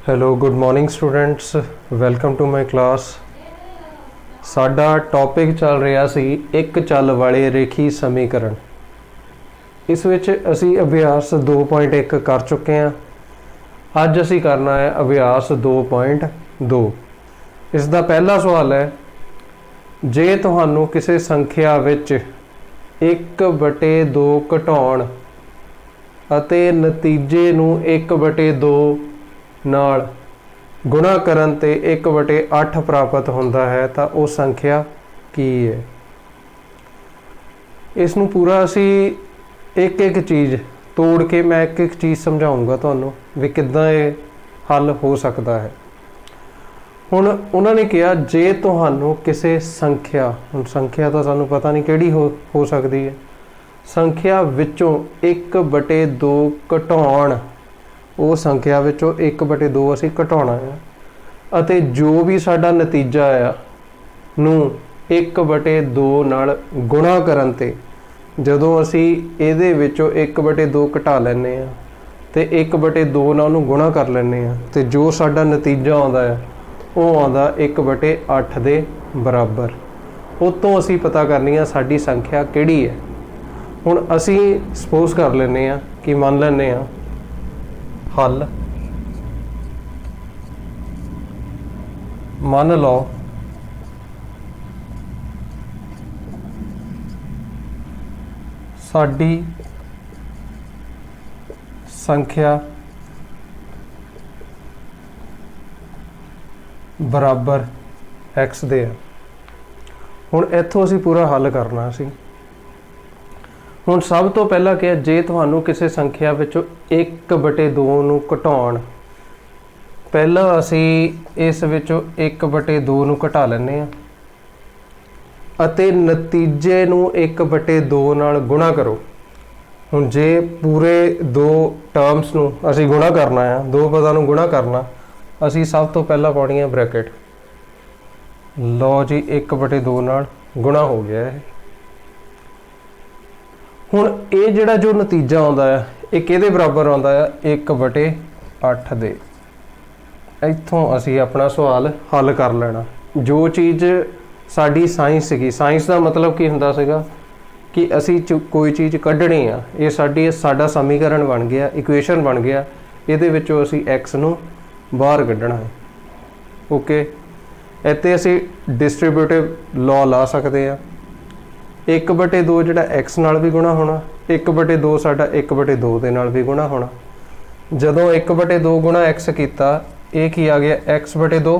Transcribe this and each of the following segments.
Hello good morning students, welcome to my class. साडा topic चल रहा सी एक चल वाले रेखी समीकरण। इस विच असी अभ्यास 2.1 कर चुके हैं। अज असी करना है अभ्यास 2.2। इसका पहला सवाल है, जे तुहानू किसी संख्या विच 1/2 घटाउण अते नतीजे नू 1/2 नाल गुणा करन ते 1/8 प्राप्त होंदा है, तो वो संख्या की है। इसनू पूरा असी एक एक चीज़ तोड़ के मैं एक एक चीज़ समझाऊंगा तुहानू भी किद्दां ये हल हो सकता है। हुण उन्होंने कहा जे तुहानू किसी संख्या, हुण संख्या तो सानू पता नहीं किहड़ी हो सकती है, संख्या विचों 1/2 घटाउण, वो संख्या विचों 1/2 असी घटाउणा है अते जो भी साडा नतीजा आ नू 1/2 नाल गुणा करन ते जदों असी इहदे विचों 1/2 घटा लैने आ ते 1/2 नाल उहनूं गुणा कर लैने आ ते जो साडा नतीजा आउंदा है वो आउंदा 1/8 दे बराबर। उतों असी पता करनी आ साडी संख्या किहड़ी है। हुण असी सपोज कर लैने आ कि मान लैने आ हल मान लो साडी संख्या बराबर एक्स दे है। हुण इत्थों असी पूरा हल करना सी। हुण सब तो पहला क्या, जे तुहानू किसी संख्या विचों 1/2 नू घटाउण, पहला असी इस विचों 1/2 नू घटा लैने आ अते नतीजे नू 1/2 नाल गुणा करो। हुण जे पूरे दो टर्म्स नू असी गुणा करना है, दो पदां नू गुणा करना, असी सब तो पहला पाउणी है ब्रैकेट। लो जी 1/2 नाल गुणा हो गया है। हुण ये जिहड़ा जो नतीजा आउंदा है ये किहदे बराबर आउंदा है, 1/8 दे। इत्थों असी अपना सवाल हल कर लेना। जो चीज़ साडी साइंस सीगी, साइंस का मतलब की हुंदा सीगा कि असी कोई चीज़ कढ़नी आ, ये साडा समीकरण बन गया, इक्वेशन बन गया, इहदे विचों असी एक्स नू बाहर कढ़ना है। ओके, इत्ते असी डिस्ट्रीब्यूटिव लॉ ला सकते हैं। 1/2 जिहड़ा एक्स नाल भी गुणा होना, 1/2 साडा 1/2 दे नाल भी गुणा होना। जदों 1/2 गुणा एक्स किया, ये की आ गया x/2,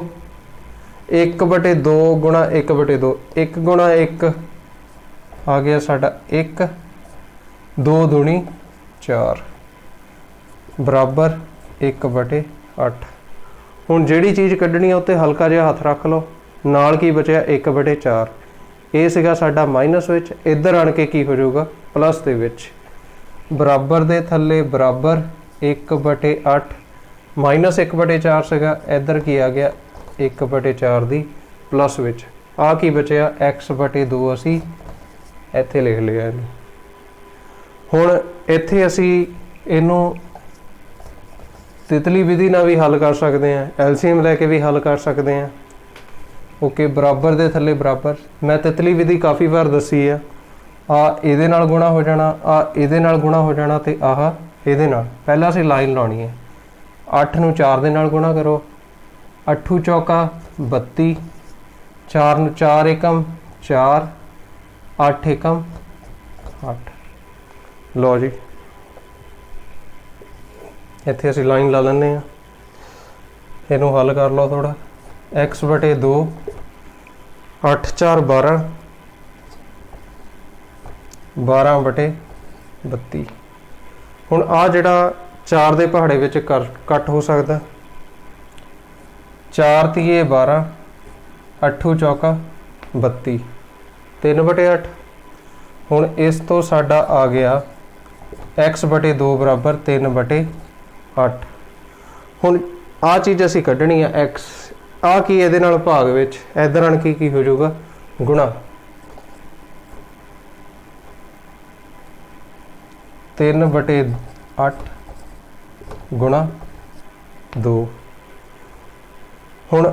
1/2 गुणा 1/2, 1 गुणा 1 आ गया साडा 1, 2 दूनी 4 बराबर 1/8। हुण जिहड़ी चीज़ कढ़नी है उत्ते हल्का जिहा हथ रख लो, नाल की बचिया 1/4। ये सीगा साडा माइनस विच, इधर आण के की हो जाऊगा प्लस दे विच, बराबर दे थल्ले बराबर 1/8 माइनस 1/4 सीगा, इधर की आ गया 1/4 दी प्लस विच, आ की बचिया x/2 असी इत्थे लिख लिया इहनूं। हुण इत्थे असी इहनूं तितली विधि नाल भी हल कर सकते हैं, एलसीएम लैके भी हल कर सकते हैं। ओके, बराबर दे थल्ले बराबर, मैं तितली विधि काफ़ी बार दसी है। आ इहदे नाल गुणा हो जाना, आ इहदे नाल गुणा हो जाना, ते आह इहदे नाल। पहला असीं लाइन लाउणी है, 8 नूं 4 दे नाल गुणा करो, 8 चौका 32, 4 नूं 4 एकम 4, 8 एकम 8। लो जी इत्थे असीं लाइन ला लैंदे आ, इहनूं हल कर लो थोड़ा। x/2, 8 4 12, 12/32। हुण आ जिहड़ा 4 दे पहाड़े विच कट हो सकता, 4 तीए 12, 8 चौका 32, 3/8। हुण इस तो साडा आ गया x/2 बराबर 3/8। हुण आ चीज़ असी कढ़नी है x, आ की इहदे नाल भाग विच, इधर आण के की हो जाऊगा गुणा, 3/8 गुणा 2 हुण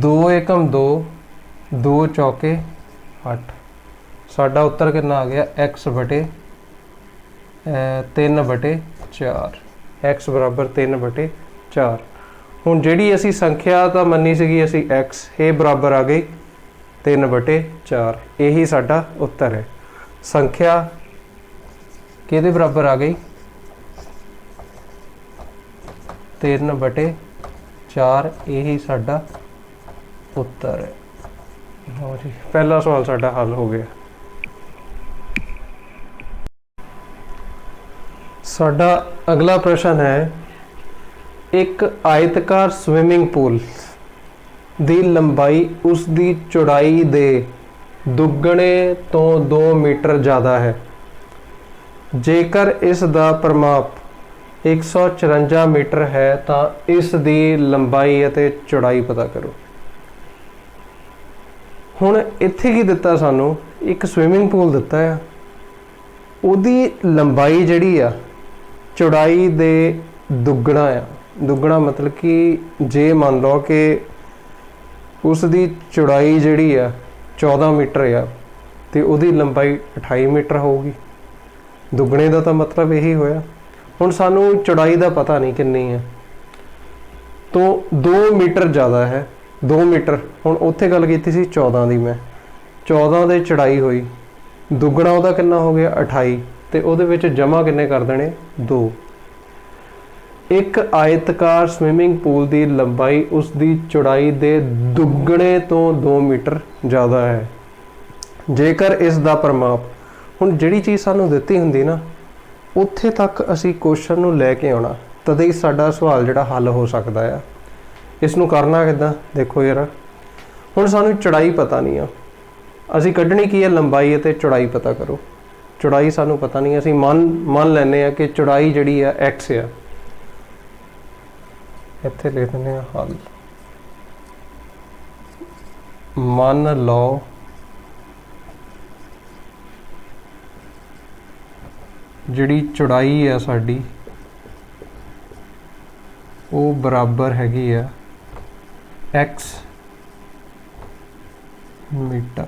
2 एकम 2, 2 चौके 8, साडा उत्तर कितना आ गया x बटे 3/4, x बराबर 3/4। हुण जिहड़ी असी संख्या तां मन्नी सीगी असी x, ये बराबर आ गई 3/4, यही साडा उत्तर है। संख्या किहदे बराबर आ गई 3/4, यही साडा उत्तर है। लो जी, पहला सवाल साडा हल हो गया। साडा अगला प्रश्न है, एक आयतकार स्विमिंग पूल दी लंबाई उसकी चौड़ाई दे दुगने तो 2 मीटर ज़्यादा है, जेकर इस दा परिमाप 154 मीटर है तो इस दी लंबाई अते चौड़ाई पता करो। हुण इत्थे की दिता सानू, एक स्विमिंग पूल दिता है, उहदी लंबाई जिहड़ी आ चौड़ाई दे दुगना आ। दुगना मतलब कि जे मान लो कि उसकी चौड़ाई जिहड़ी आ 14 मीटर आ तो उहदी लंबाई 28 मीटर होगी। दुगने का तो मतलब यही होया। हुण सानू चौड़ाई का पता नहीं कितनी है, तो 2 मीटर ज़्यादा है, 2 मीटर। हुण उत्थे गल कीती सी 14 की, मैं 14 दे चौड़ाई हुई, दुगना उहदा कितना हो गया 28, तो उहदे विच जमा किन्ने कर देने 2। एक आयतकार स्विमिंग पूल की लंबाई उसकी चौड़ाई के दुगने तो 2 मीटर ज़्यादा है, जेकर इसका परिमाप। हुण जिहड़ी चीज़ सानू दित्ती हुंदी ना, उत्थे तक असी क्वेश्चन नूं लैके आउणा, तद ही साडा सवाल जिहड़ा हल हो सकदा है। इसनूं करना किद्दां देखो यार, हुण सानू चौड़ाई पता नहीं आ, असी कढणी की है लंबाई अते चौड़ाई पता करो। चौड़ाई सानू पता नहीं, असी मान लैने आ कि चौड़ाई जिहड़ी आ x आ, इत्थे लिख दिंदे आ हल। मान लो जिहड़ी चौड़ाई है साडी वो बराबर हैगी आ x मीटर,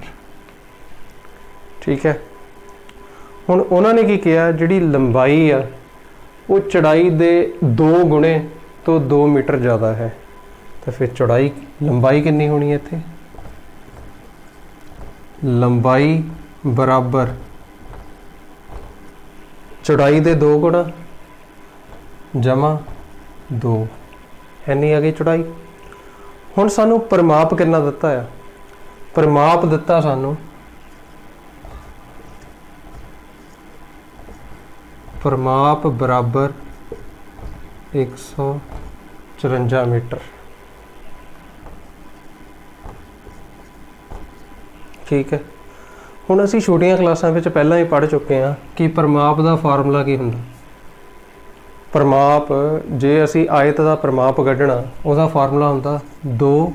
ठीक है। हुण उन्होंने की किया, जिहड़ी लंबाई आ वो चौड़ाई दे 2 गुणे तो 2 मीटर ज़्यादा है, तो फिर चौड़ाई लंबाई कितनी होनी है इत्थे, लंबाई बराबर चौड़ाई दे 2 गुणा जमा 2, इन्नी आ गई चौड़ाई। हुण सानू परिमाप कितना दिता है, परिमाप दिता सानू परिमाप बराबर 154 मीटर, ठीक है। हुण असी छोटियां क्लासां विच पहलां ही पढ़ चुके हैं कि परिमाप का फार्मूला की हुंदा। परिमाप जे असी आयत का परिमाप कढना, उसका फार्मूला हुंदा 2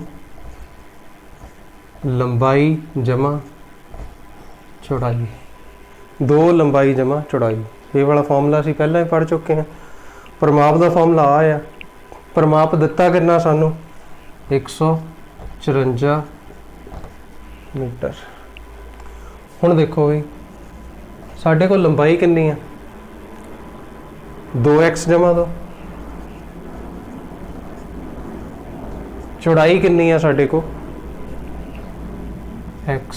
लंबाई जमा चौड़ाई, 2 लंबाई जमा चौड़ाई। ये वाला फार्मूला असी पहलां ही पढ़ चुके हैं। परिमाप का फार्मूला आया, परिमाप दिता कितना सानू 154 मीटर। हुण देखो भी साढ़े को लंबाई कितनी है 2x जमा 2, चौड़ाई कितनी है साढ़े को x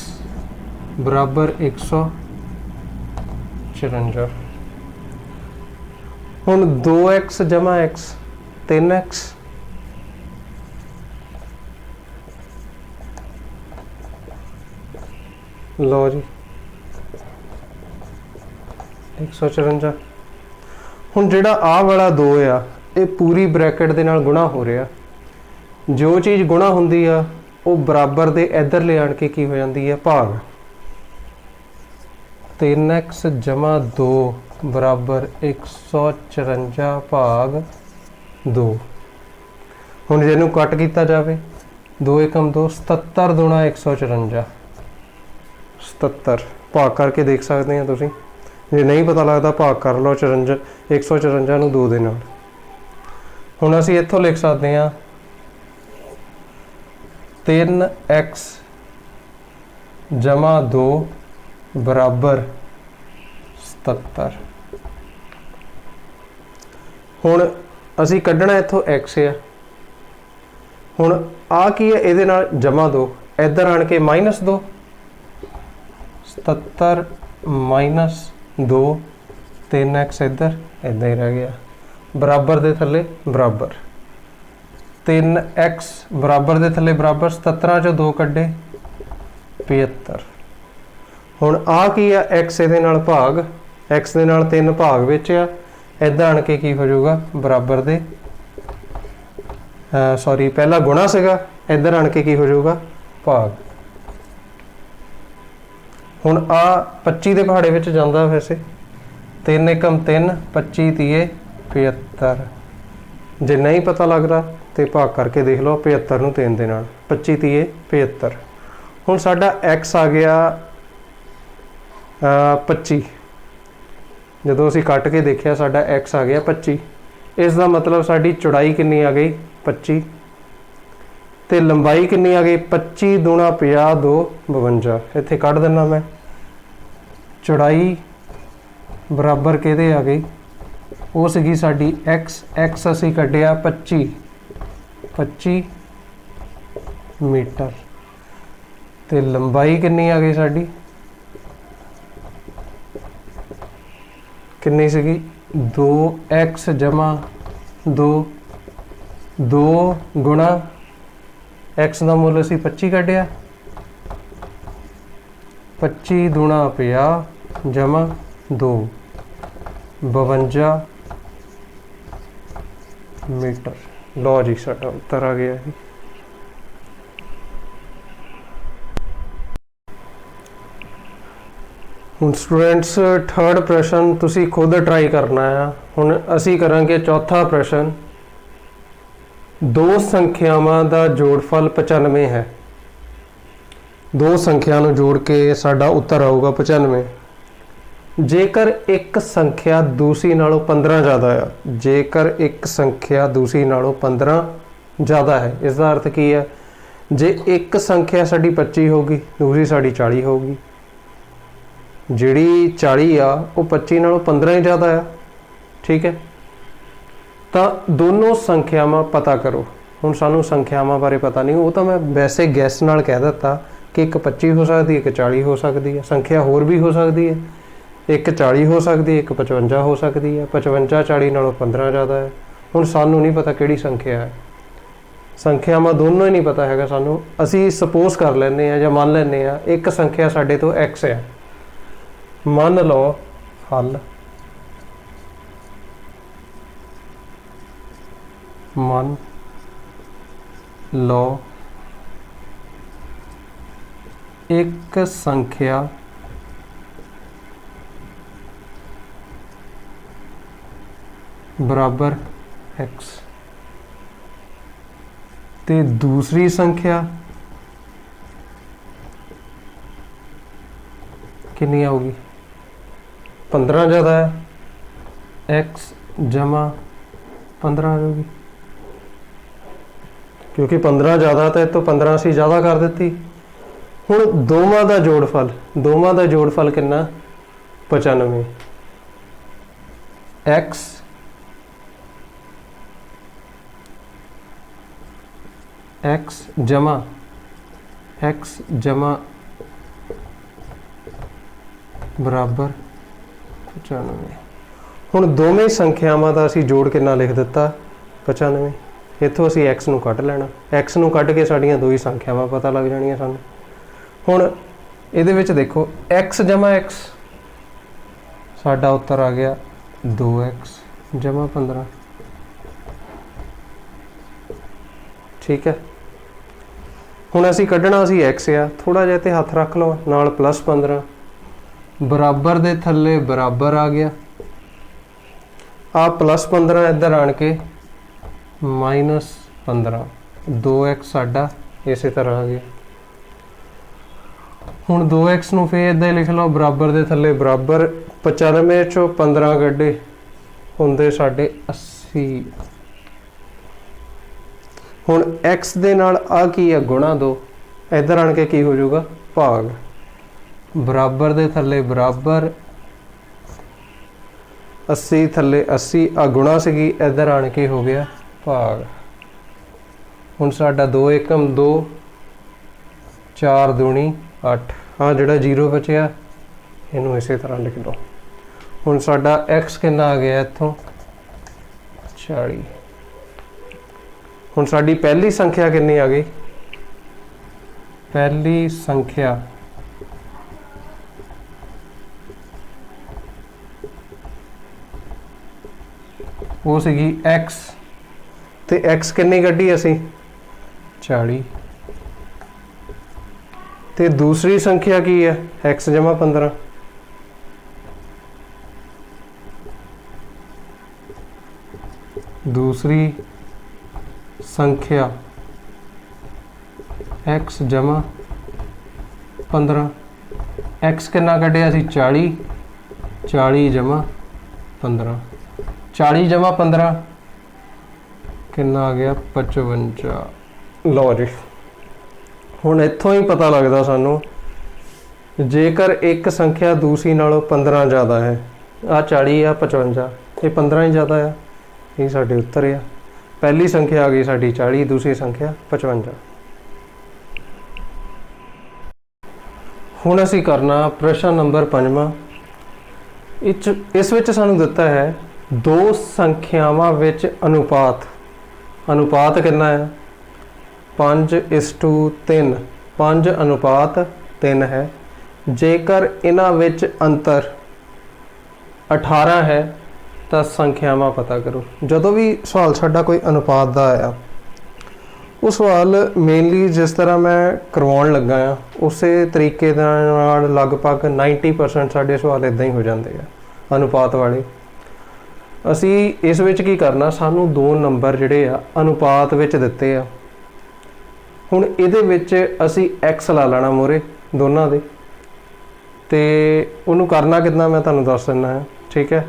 बराबर 154। हुण 2x जमा x 3x, लो जी 154। हुण जिहड़ा आ वाला 2 आ, ये पूरी ब्रैकेट दे नाल गुणा हो रहा। जो चीज़ गुणा हुंदी आ वो बराबर दे इधर ले आण के की हो जाती है भाग। 3x जमा 2 बराबर 154 भाग 2। हुण जिहनूं कट किया जाए 2 एकम 2, 77 दूणा 154, 77 भाग करके देख सकते हैं तुसीं। जे नहीं पता लगता भाग कर लो 154 नूं 2 दे नाल। हुण असीं इत्थों लिख सकते हैं 3x जमा 2 बराबर 77। हुण असी कढ़ना इत्थों x है। हुण आ की है, इहदे नाल जमा 2, इधर आण के -2, 77 - 2, 3x इधर इदां ही रह गया, बराबर दे थले बराबर 3x बराबर दे थले बराबर 77 चों 2 कड्ढे 75। हुण आ की आ x इहदे नाल भाग, x दे नाल 3 भाग विच आ, इदां आण के की हो जाऊगा बराबर दे सॉरी पहला गुणा सीगा, इधर आण के की हो जाऊगा भाग। हुण आ 25 दे पहाड़े विच जांदा वैसे 3 एकम 3, 25 तीए 75। जे नहीं पता लग रहा तो भाग करके देख लो 75 नूं 3 दे नाल, 25 तीए 75। हुण साडा x आ गया 25, जदों असीं कट के देखिया साडा x आ गया 25। इसका मतलब साडी चौड़ाई कितनी आ गई 25, तो लंबाई कितनी आ गई 25 दूना 50 2 52। इत्थे कढ़ देना मैं, चौड़ाई बराबर किहदे आ गई, वो सीगी साडी x असीं कढ़िया 25 मीटर, तो लंबाई कितनी आ गई साडी, कितनी सीगी 2x जमा 2, 2 गुणा x का मुल असी 25 कढ़िया, 25 दूना 50 जमा 2 52 मीटर। लो जी साडा उत्तर आ गया जी। हुण स्टूडेंट्स थर्ड प्रश्न तुसी खुद ट्राई करना है। हुण असी करांगे चौथा प्रश्न। दो संख्यावां दा जोड़फल 95 है। दो संख्या नूं जोड़ के साडा उत्तर आऊगा 95। जेकर एक संख्या दूसरी नालों 15 ज़्यादा है, जेकर एक संख्या दूसरी नालों 15 ज़्यादा है, इसका अर्थ की है, जे एक संख्या साडी 25 होगी, दूसरी साडी 40 होगी, जिहड़ी 40 आ वो 25 नालों 15 ही ज़्यादा है, ठीक है। तो दोनों संख्यावां पता करो। हुण सानूं संख्यावां बारे पता नहीं, वो तो मैं वैसे गैस नाल कह दिता कि एक 25 हो सकती है, एक 40 हो सकती है, संख्या होर भी हो सकती है, एक 40 हो सकती है, एक 55 हो सकती है, 55 40 नालों 15 ज़्यादा है। हुण सानूं नहीं पता किहड़ी संख्या है, संख्यावां दोनों ही नहीं पता हैगा सानूं। असी सपोज कर लैंदे आ जां मान लैंदे आ एक संख्या साडे तो x है, मान लो हल मान लो एक संख्या बराबर x ते दूसरी संख्या कितनी आऊगी, 15 ज़्यादा है, x जमा 15 आ जाएगी, क्योंकि 15 ज़्यादा था तो 15 असी ज़्यादा कर देती। हुण दोवां दा जोड़फल कितना 95, x जमा बराबर 95। हुण दोवें संख्यावां दा असी जोड़ कितना लिख दिता 95। इत्थों असी x नूं कढ लेना, x नूं कढ के साड़ियां दो ही संख्यावां पता लग जाणियां सानूं। हुण इहदे विच देखो x जमा x, साडा उत्तर आ गया 2x जमा 15, ठीक है। हुण असी कढना असी x आ, थोड़ा जिहा ते हथ रख लो नाल प्लस 15, बराबर दे थल्ले बराबर आ गया, आ प्लस 15 इधर आण के -15, 2x साडा इसे तरह आ गया। हुण 2x नूं फिर इदां लिख लो बराबर दे थल्ले बराबर, 95 चों 15 कढे हुंदे साडे 80। ਹੁਣ x ਦੇ ਨਾਲ ਆ ਕੀ ਹੈ गुणा 2, इधर आण के की हो जाऊगा भाग, बराबर दे थल्ले बराबर, 80 थल्ले 80, आ गुणा सीगी, इधर आण के हो गया भाग। हुण साडा 2 एकम 2, 4 दूनी 8, हाँ जिहड़ा 0 बचिया इनू इसे तरह लिख दो। हुण साडा x कितना आ गया इत्थों 40। हुण साडी पहली संख्या कितनी आ गई, पहली संख्या वो सीगी x, ते x कितनी कड्ढी असी 40, ते दूसरी संख्या की है x जमा 15। दूसरी संख्या x जमा 15, x कितना कढ़िया सी 40, 40 जमा 15, 40 जमा 15 कितना आ गया 55। लो जी हुण इत्थों ही पता लगता सानू जेकर एक संख्या दूसरी नालों 15 ज़्यादा है, आ 40 आ 55, ये 15 ही ज़्यादा है, ये साडे उत्तर है। पहली संख्या आ गई साडी 40, दूसरी संख्या 55। हुण असीं करना प्रश्न नंबर 5वां। इस विच सानू दिता है दो संख्यावां विच अनुपात, अनुपात कितना है 5:3, 5 अनुपात 3 है। जेकर इन्हां विच अंतर 18 है तो संख्यावां पता करो। जदों भी सवाल साडा कोई अनुपात का आया, वो सवाल मेनली जिस तरह मैं करवाउण लगा आ उस तरीके नाल लगभग 90% साडे सवाल इदां ही हो जाते हैं अनुपात वाले। असी इस विच की करना, सानू 2 नंबर जिहड़े आ अनुपात विच दिते आ। हुण इहदे विच असी x ला लेना मोरे दोनों दे, ते उहनूं करना कितना मैं तुहानूं दस दिना है, ठीक है।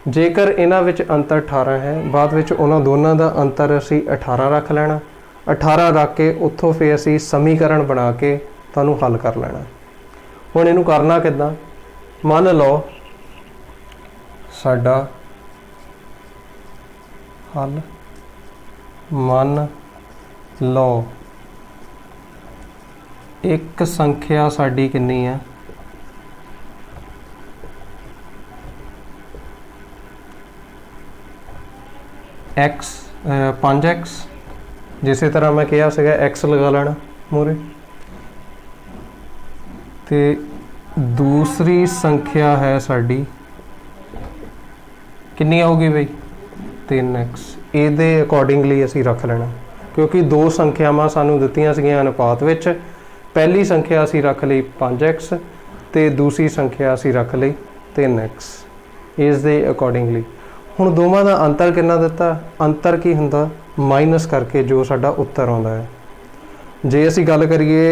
जेकर इन्हां विच अंतर 18 है, बाद विच उन्हां दोनों का अंतर असी 18 रख लेना, 18 रख के उत्थों फिर असी समीकरण बना के तुहानूं हल कर लेना। हुण इहनूं करना किदां, मान लो साडा हल, मान लो एक संख्या साडी कितनी है x 5x, जिस तरह मैं कहा सीगा x लगा लेना मोरे, ते दूसरी संख्या है साड़ी कितनी होगी भाई 3x, ये अकॉर्डिंगली असी रख लेना, क्योंकि दो संख्यावां सानू दित्तियां सीगियां अनुपात विच। पहली संख्या असी रख ली 5x, ते दूसरी संख्या असी रख ली 3x, इस दे अकॉर्डिंगली। हुण दोवां दा अंतर कितना दिता, अंतर की हुंदा माइनस करके जो साडा उत्तर आउंदा है। जे असी गल करिए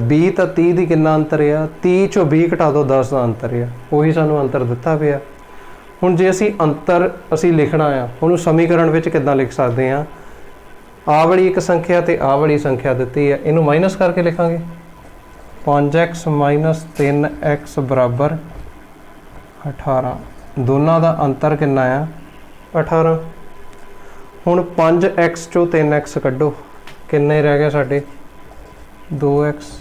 20 तो 30 की कितना अंतर है, 30 चों 20 घटा दो 10 का अंतर है, उही सानू अंतर दिता पिया। हुण जे असी अंतर असी लिखना आ, उहनूं समीकरण विच किदां लिख सकते हैं, आ वाली एक संख्या ते आ वाली संख्या दिती है, इनू माइनस करके लिखांगे 5x माइनस 3x बराबर 18। दोनों का अंतर कितना आ 18। हुण 5x चो 3x कड्डो, किन्ने रह गए साडे 2x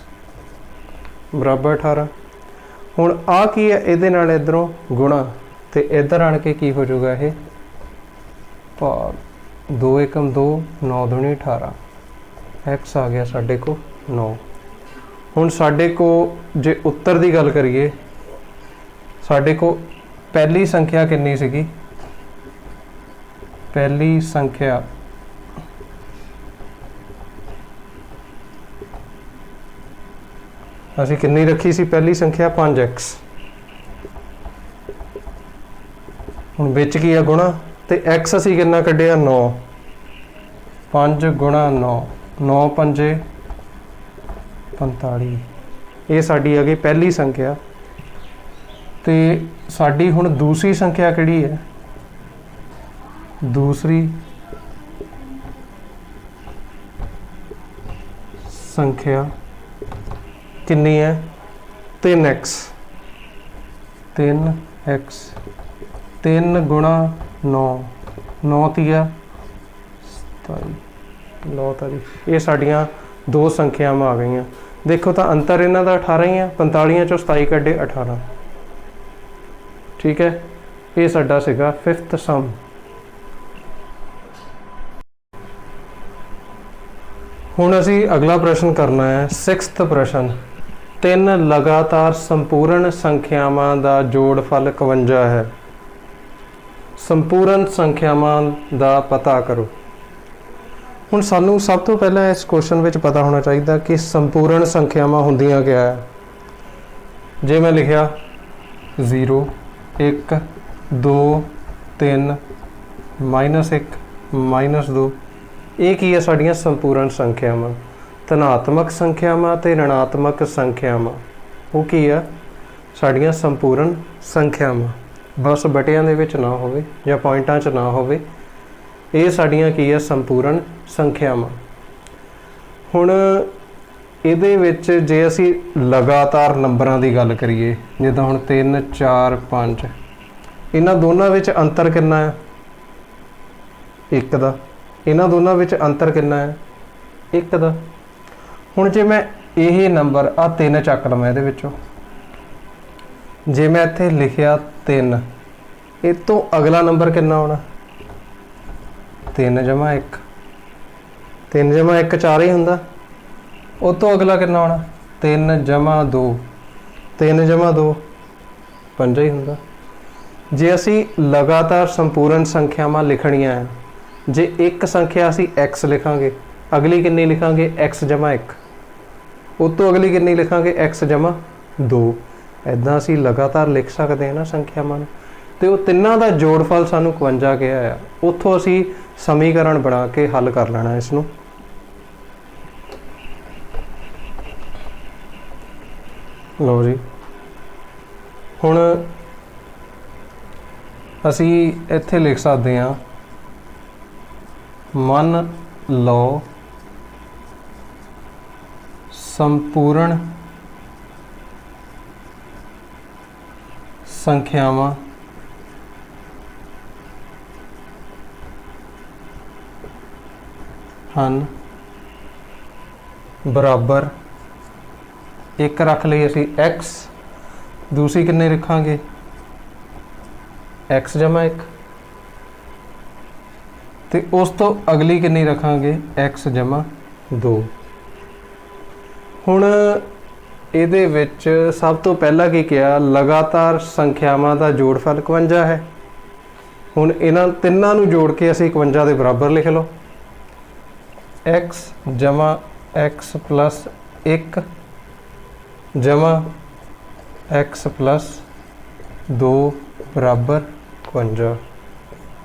बराबर 18। हुण आ की है, इहदे नाल इधरों गुणा, ते इधर आण के की हो जाऊगा ये भाग। 2 एकम 2, 9 दूनी 18, x आ गया साडे को 9। हुण साडे को जे उत्तर की गल करिए, साडे को पहली संख्या कितनी सीगी, पहली संख्या असी कितनी रखी सी, पहली संख्या 5x। हुण विच की है गुणा, ते x असी कितना कढ़िया 9, 5 गुणा 9, 9 पंजे 45, ये साडी आ गई पहली संख्या। ते साडी हुण दूसरी संख्या किहड़ी है, दूसरी संख्या कितनी है 3x 3x 3 गुणा 9 9 तीया 27 9 तारीख ये साड़ियाँ दो संख्यावां आ गई। देखो तो अंतर इन्हों का 18 ही है 45 चों 27 कड्डे 18 ठीक है। ये साडा सीगा 5th सम। हुण असी अगला प्रश्न करना है 6th प्रश्न। 3 लगातार संपूर्ण संख्यावां दा जोड़फल 51 है। संपूर्ण संख्यावां दा पता करो। हुण सानू सब तो पहला इस क्वेश्चन विच पता होना चाहिए कि संपूर्ण संख्यावां हुंदियां क्या है। जे मैं लिखिया 0 1 2 3 -1 -2 ये की है साड़ियाँ संपूर्ण संख्यावां। धनात्मक संख्यावां ते ऋणात्मक संख्यावां वो की है साड़ियाँ संपूर्ण संख्यावां। बस बटियां दे विच ना होवे या पॉइंटां च ना होवे ये साड़ियाँ की है संपूर्ण संख्यावां। हुण इहदे विच जे असी लगातार नंबरां दी गल करिए जिद्दां हुण 3 4 5 इन्हां दोनों विच अंतर कितना है 1 दा। इन्हां दोनों विच अंतर कितना है 1 दा। हुण जे मैं यही नंबर आ 3 चक लवां इहदे विचों जे मैं इत्थे लिखिया 3 इस तो अगला नंबर कितना होना 3 जमा 1 3 जमा 1 4 ही हुंदा। उस तो अगला कितना होना 3 जमा 2 3 जमा 2 5 ही हुंदा। जे असी लगातार संपूर्ण संख्यावां लिखणियां है जे एक संख्या असी x लिखांगे अगली कितनी लिखांगे x जमा 1 उस तो अगली कितनी लिखांगे x जमा 2 इदां असी लगातार लिख सकते हैं ना संख्यावां नूं। ते वो तिन्नां दा जोड़फल सानू 51 कहा है। उत्थों असी समीकरण बना के हल कर लेना इसनूं। लो जी हुण असी इत्थे लिख सकते हैं मन लो संपूर्ण संख्यावां हन बराबर एक रख ली असी x दूसरी कितने लिखांगे x जमा 1 ते उस तो अगली कितनी रखांगे x जमा 2। हुण इहदे विच सब तो पहला की किया लगातार संख्यावां दा जोड़फल 51 है। हुण इन्हां तिन्नां नूं जोड़ के असी 51 दे बराबर लिख लो x जमा x प्लस 1 जमा x प्लस 2 बराबर 51।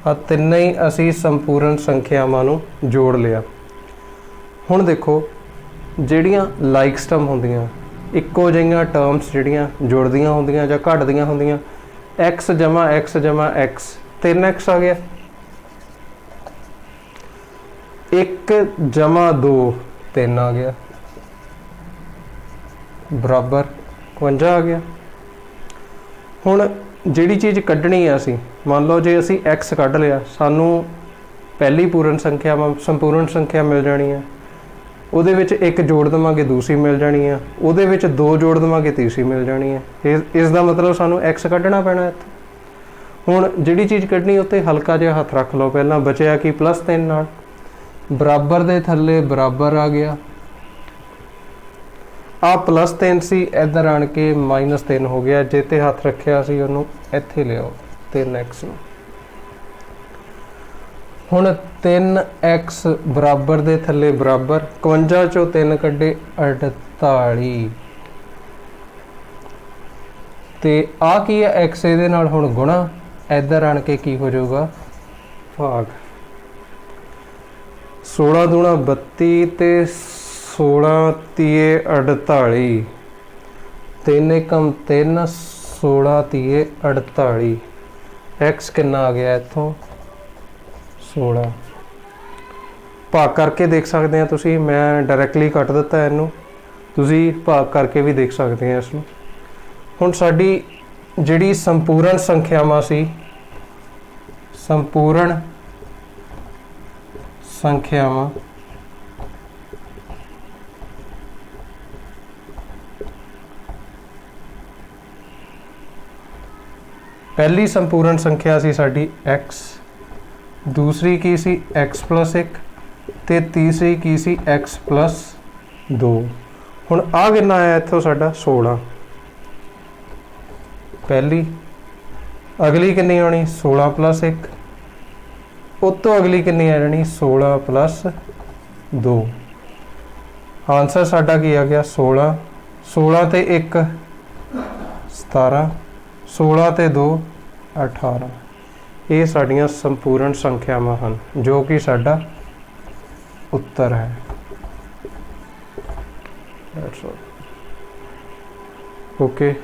आ तिन्ने ही असी संपूर्ण संख्यावां नूं जोड़ लिया। हुण देखो जिहड़ियां लाइक स्टम होंदियां इक्को जिहियां टर्म्स जिहड़ियां जुड़दियां होंदियां जां घटदियां होंदियां x जमा x 3x आ गया 1 जमा 2 3 आ गया बराबर 51 आ गया। हुण जिहड़ी चीज़ कड्ढनी है असी मान लो जे असी x कढ़ लिया सानू पहली पूर्ण संख्या संपूर्ण संख्या मिल जानी है। उहदे विच एक जोड़ देवांगे दूसरी मिल जानी है। उहदे विच 2 जोड़ देवांगे तीसरी मिल जानी है। इस दा मतलब सानू x कढ़ना पैना इत्थे। हुण जिहड़ी चीज़ कढ़नी उत्ते हल्का जिहा हथ रख लो। पहलां बचिया कि +3 नाल बराबर दे थल्ले बराबर आ गया आ +3 सी इधर आण के -3 हो गया। जिते हाथ रखिया सी उहनूं इत्थे लिआओ 3x नूं। हुण 3x बराबर दे थल्ले बराबर 51 चों 3 कड्ढे 48 ते आ की है x इहदे नाल हुण गुणा इधर आण के की हो जाऊगा भाग 16 दूणा 32 ते 16 तीए 48 3 एकम 3 16 तीए 48 x कितना आ गया इत्थों 16 ਭਾਗ ਕਰਕੇ ਦੇਖ ਸਕਦੇ ਆ ਤੁਸੀਂ। ਮੈਂ ਡਾਇਰੈਕਟਲੀ ਕੱਟ ਦਿੱਤਾ ਇਹਨੂੰ, ਤੁਸੀਂ ਭਾਗ ਕਰਕੇ ਵੀ ਦੇਖ ਸਕਦੇ ਆ ਇਸ ਨੂੰ। ਹੁਣ ਸਾਡੀ ਜਿਹੜੀ ਸੰਪੂਰਨ ਸੰਖਿਆਵਾਂ ਸੀ, ਸੰਪੂਰਨ ਸੰਖਿਆਵਾਂ पहली संपूर्ण संख्या सी साडी x, दूसरी की सी x प्लस 1 ते तीसरी की सी x प्लस 2। हुण आ कितना आया इत्थों साडा 16। पहली, अगली कितनी आनी 16 प्लस 1, उत्तों अगली कितनी आ जानी 16 प्लस 2। आंसर साडा की आ गया 16, 16 ते 1 17, 16 ਤੇ 2 18। ਇਹ ਸਾਡੀਆਂ ਸੰਪੂਰਨ ਸੰਖਿਆਵਾਂ ਹਨ ਜੋ ਕਿ ਸਾਡਾ ਉੱਤਰ ਹੈ। ਓਕੇ।